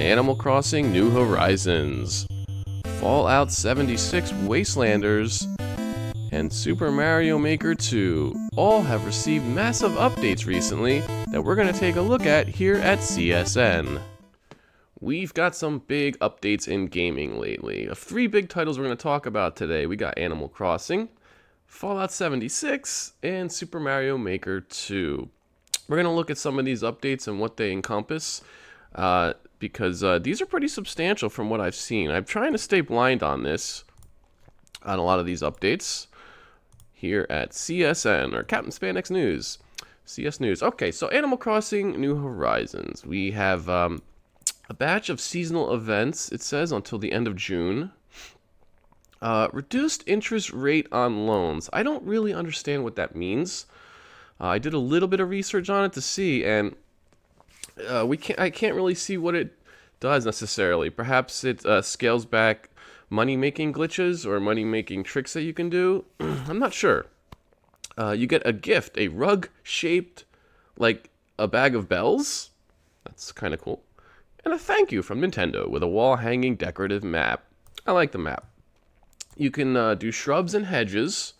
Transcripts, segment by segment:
Animal Crossing New Horizons, Fallout 76 Wastelanders, and Super Mario Maker 2 all have received massive updates recently that we're going to take a look at here at CSN. We've got some big updates in gaming lately. Of 3 big titles we're going to talk about today, we got Animal Crossing, Fallout 76, and Super Mario Maker 2. We're going to look at some of these updates and what they encompass, because these are pretty substantial from what I've seen. I'm trying to stay blind on a lot of these updates here at CSN, or Captain Spandex News. CS News. Okay, so Animal Crossing New Horizons. We have a batch of seasonal events, it says, until the end of June. Reduced interest rate on loans. I don't really understand what that means. I did a little bit of research on it to see, and I can't really see what it does necessarily. Perhaps it scales back money-making glitches or money-making tricks that you can do. I'm not sure. You get a gift, a rug-shaped, like a bag of bells. That's kind of cool. And a thank you from Nintendo with a wall-hanging decorative map. I like the map. You can do shrubs and hedges.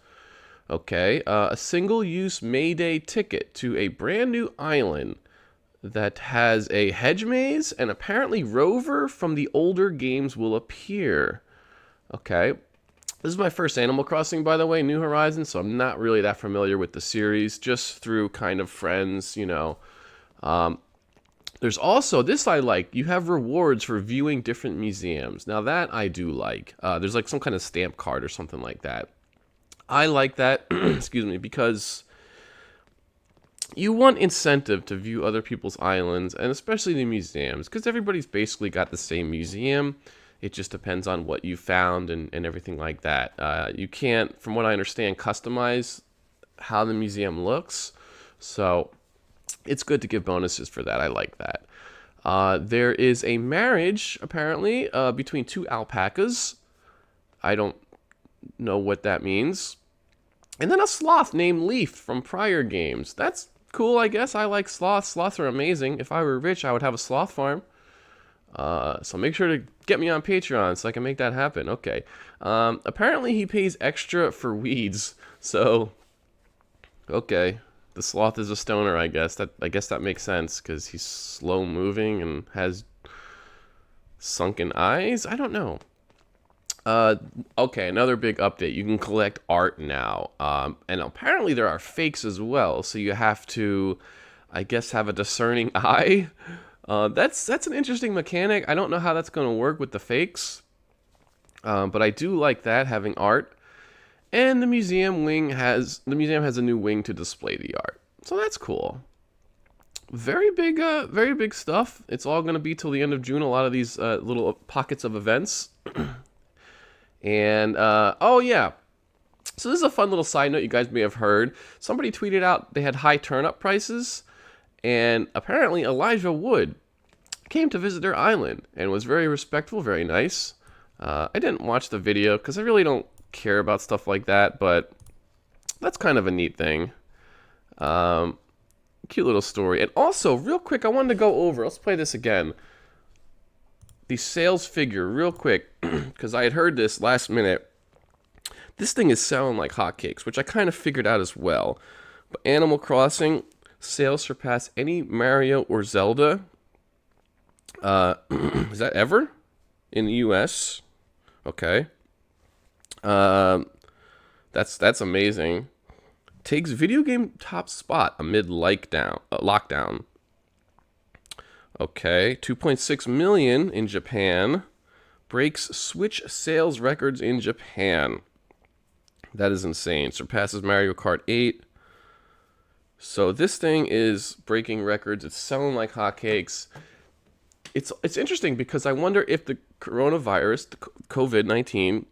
Okay, a single-use Mayday ticket to a brand new island that has a hedge maze, and apparently Rover from the older games will appear. Okay, this is my first Animal Crossing, by the way, New Horizons, so I'm not really that familiar with the series, just through kind of friends, you know. There's also, this I like, you have rewards for viewing different museums. Now that I do like. There's like some kind of stamp card or something like that. I like that, excuse me, because you want incentive to view other people's islands, and especially the museums, because everybody's basically got the same museum. It just depends on what you found and everything like that. You can't, from what I understand, customize how the museum looks, so it's good to give bonuses for that. I like that. There is a marriage, apparently, between 2 alpacas. I don't know what that means. And then a sloth named Leaf from prior games. That's cool, I guess. I like sloths. Sloths are amazing. If I were rich, I would have a sloth farm. So make sure to get me on Patreon so I can make that happen. Okay. Apparently he pays extra for weeds. So, okay. The sloth is a stoner, I guess. I guess that makes sense because he's slow moving and has sunken eyes. I don't know. Okay, another big update. You can collect art now. And apparently there are fakes as well. So you have to, I guess, have a discerning eye. That's an interesting mechanic. I don't know how that's going to work with the fakes. But I do like that, having art. And the museum has a new wing to display the art. So that's cool. Very big stuff. It's all going to be till the end of June, a lot of these little pockets of events. And, oh yeah. So this is a fun little side note you guys may have heard. Somebody tweeted out they had high turnip prices, and apparently Elijah Wood came to visit their island and was very respectful, very nice. I didn't watch the video because I really don't care about stuff like that, but that's kind of a neat thing. Cute little story. And also, real quick, I wanted to go over, let's play this again, the sales figure real quick, because I had heard this last minute. This thing is selling like hotcakes, which I kind of figured out as well. But Animal Crossing sales surpass any Mario or Zelda. Is that ever in the US? Okay. That's amazing. Takes video game top spot amid lockdown. Okay, 2.6 million in Japan. Breaks Switch sales records in Japan. That is insane. Surpasses Mario Kart 8. So this thing is breaking records. It's selling like hotcakes. It's interesting because I wonder if the coronavirus, the COVID-19,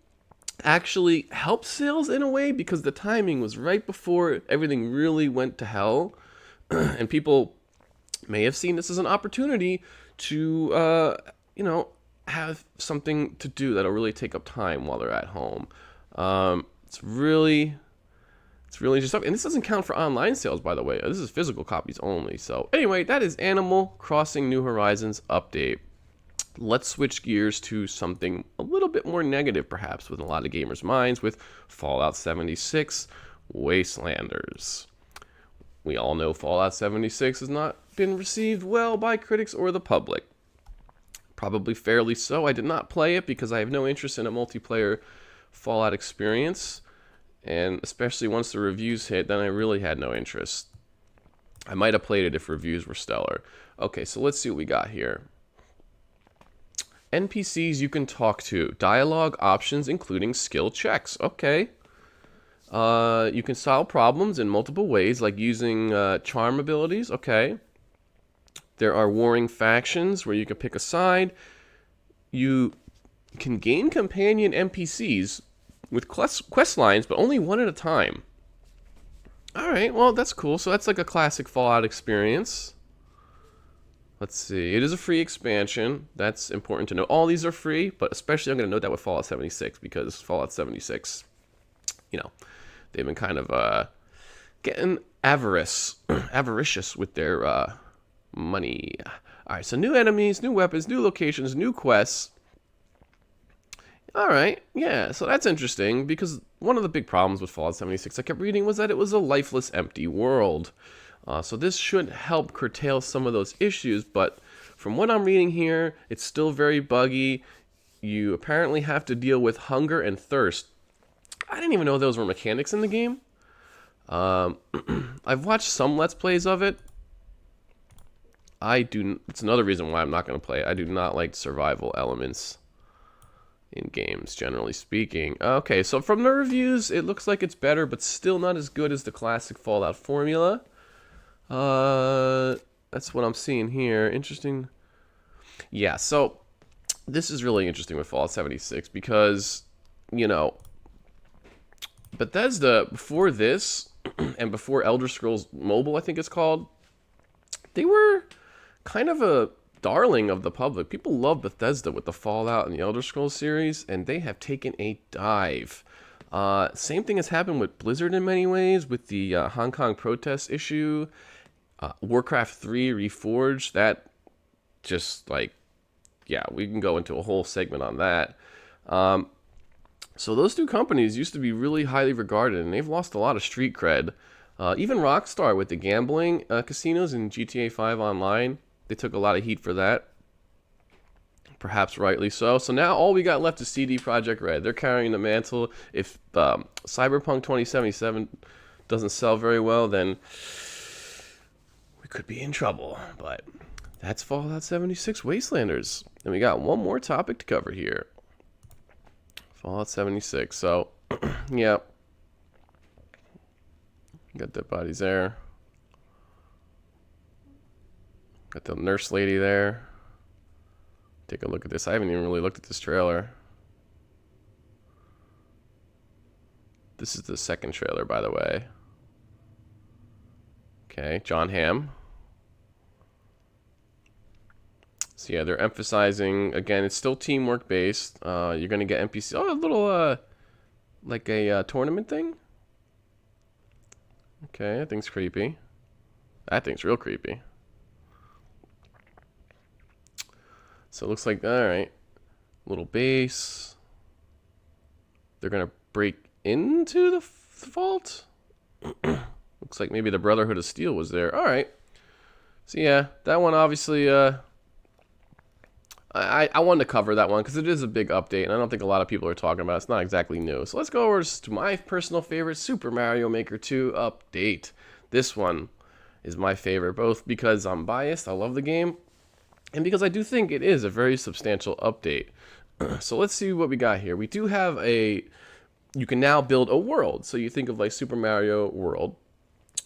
actually helped sales in a way, because the timing was right before everything really went to hell. And people may have seen this as an opportunity to, have something to do that'll really take up time while they're at home. It's really interesting stuff. And this doesn't count for online sales, by the way. This is physical copies only. So anyway, that is Animal Crossing New Horizons update. let's switch gears to something a little bit more negative, perhaps, with a lot of gamers' minds, with Fallout 76 Wastelanders. We all know Fallout 76 has not been received well by critics or the public. Probably fairly so. I did not play it because I have no interest in a multiplayer Fallout experience, and especially once the reviews hit, then I really had no interest. I might have played it if reviews were stellar. Okay, so let's see what we got here. NPCs you can talk to. Dialogue options including skill checks. Okay. You can solve problems in multiple ways, like using charm abilities. Okay. There are warring factions where you can pick a side. You can gain companion NPCs with quest lines, but only one at a time. Alright, well, that's cool. So that's like a classic Fallout experience. Let's see. It is a free expansion. That's important to know. All these are free, but especially I'm going to note that with Fallout 76, because Fallout 76, you know, they've been kind of getting avaricious with their money. Alright, so new enemies, new weapons, new locations, new quests. Alright, yeah, so that's interesting, because one of the big problems with Fallout 76 I kept reading was that it was a lifeless, empty world. So this should help curtail some of those issues, but from what I'm reading here, it's still very buggy. You apparently have to deal with hunger and thirst. I didn't even know those were mechanics in the game. I've watched some Let's Plays of it. It's another reason why I'm not going to play it. I do not like survival elements in games, generally speaking. Okay, so from the reviews, it looks like it's better, but still not as good as the classic Fallout formula. That's what I'm seeing here. Interesting. Yeah, so this is really interesting with Fallout 76 because, you know, Bethesda, before this, and before Elder Scrolls Mobile, I think it's called, they were kind of a darling of the public. People love Bethesda with the Fallout and the Elder Scrolls series, and they have taken a dive. Same thing has happened with Blizzard in many ways, with the Hong Kong protest issue. Warcraft 3 Reforged, that just like, yeah, we can go into a whole segment on that. So those two companies used to be really highly regarded, and they've lost a lot of street cred. Even Rockstar with the gambling casinos in GTA 5 Online, they took a lot of heat for that. Perhaps rightly so. So now all we got left is CD Projekt Red. They're carrying the mantle. If Cyberpunk 2077 doesn't sell very well, then we could be in trouble. But that's Fallout 76 Wastelanders. And we got one more topic to cover here. Fallout 76. So, yeah. Got dead bodies there. Got the nurse lady there. Take a look at this. I haven't even really looked at this trailer. This is the second trailer, by the way. Okay, John Hamm. So yeah, they're emphasizing, again, it's still teamwork based. You're going to get NPC. Oh, a little, like a tournament thing? Okay, that thing's creepy. That thing's real creepy. So it looks like, alright, little base. They're going to break into the vault? Looks like maybe the Brotherhood of Steel was there. Alright. So yeah, that one obviously, I wanted to cover that one because it is a big update, and I don't think a lot of people are talking about it. It's not exactly new. So let's go over to my personal favorite, Super Mario Maker 2 update. This one is my favorite, both because I'm biased, I love the game, and because I do think it is a very substantial update. So let's see what we got here. We do have you can now build a world. So you think of like Super Mario World,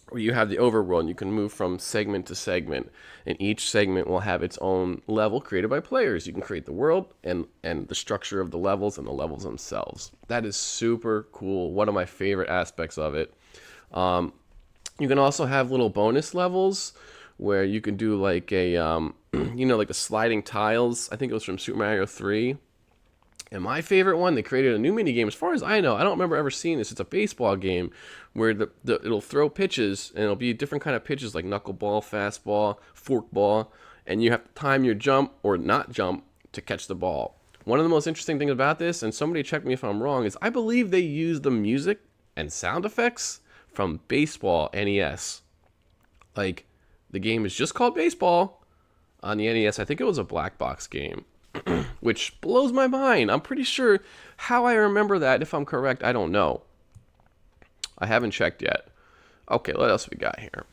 where you have the overworld, and you can move from segment to segment, and each segment will have its own level created by players. You can create the world and the structure of the levels and the levels themselves. That is super cool. One of my favorite aspects of it. You can also have little bonus levels where you can do like a, you know, like the sliding tiles. I think it was from Super Mario 3. And my favorite one, they created a new mini game. As far as I know, I don't remember ever seeing this. It's a baseball game where it'll throw pitches, and it'll be different kind of pitches like knuckleball, fastball, forkball, and you have to time your jump or not jump to catch the ball. One of the most interesting things about this, and somebody check me if I'm wrong, is I believe they use the music and sound effects from Baseball NES. Like, the game is just called Baseball on the NES. I think it was a black box game, which blows my mind. I'm pretty sure how I remember that, if I'm correct, I don't know. I haven't checked yet. Okay, what else we got here?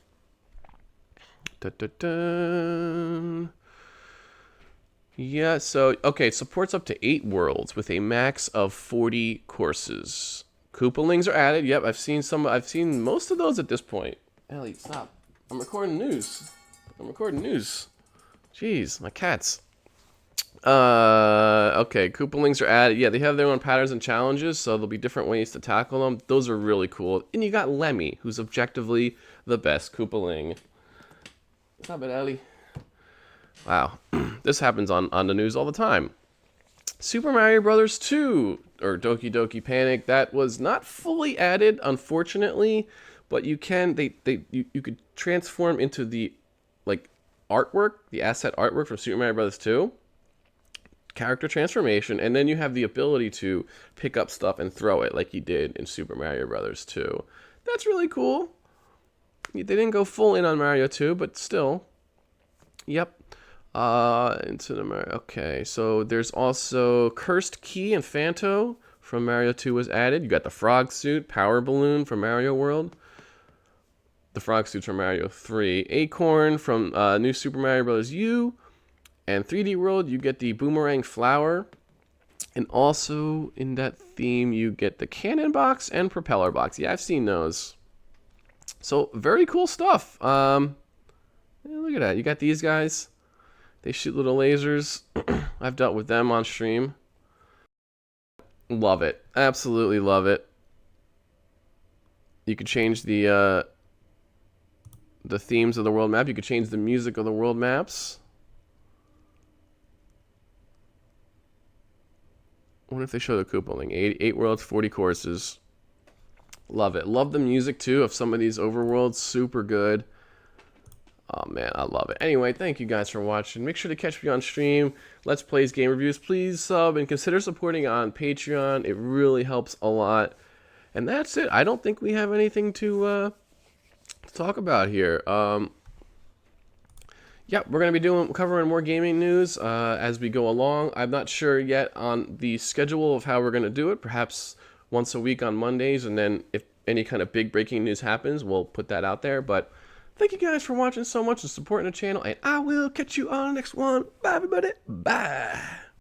Dun-dun-dun. Yeah, so, okay, it supports up to 8 worlds with a max of 40 courses. Koopalings are added. Yep, I've seen most of those at this point. Ellie, stop. I'm recording news. Jeez, my cats. Okay, Koopalings are added. Yeah, they have their own patterns and challenges, so there'll be different ways to tackle them. Those are really cool. And you got Lemmy, who's objectively the best Koopaling. Stop it, Ellie. Wow, this happens on the news all the time. Super Mario Brothers 2, or Doki Doki Panic, that was not fully added, unfortunately, but you can you could transform into the like artwork, the asset artwork from Super Mario Brothers 2. Character transformation, and then you have the ability to pick up stuff and throw it like you did in Super Mario Brothers 2. That's really cool. They didn't go full in on Mario 2, but still. Yep. Into the Mario. Okay, so there's also Cursed Key and Phanto from Mario 2 was added. You got the Frog Suit, Power Balloon from Mario World. The Frog Suit's from Mario 3. Acorn from New Super Mario Bros. U. And 3D World, you get the Boomerang Flower. And also in that theme, you get the Cannon Box and Propeller Box. Yeah, I've seen those. So, very cool stuff. Yeah, look at that. You got these guys. They shoot little lasers. I've dealt with them on stream. Love it. Absolutely love it. You could change the themes of the world map. You could change the music of the world maps. I wonder if they show the Koopaling. 8 worlds, 40 courses. Love it. Love the music, too, of some of these overworlds. Super good. Oh, man, I love it. Anyway, thank you guys for watching. Make sure to catch me on stream. Let's Plays Game Reviews. Please sub and consider supporting on Patreon. It really helps a lot. And that's it. I don't think we have anything to talk about here. Yeah, we're going to be covering more gaming news as we go along. I'm not sure yet on the schedule of how we're going to do it. Perhaps once a week on Mondays, and then if any kind of big breaking news happens, we'll put that out there. But thank you guys for watching so much and supporting the channel, and I will catch you on the next one. Bye, everybody. Bye.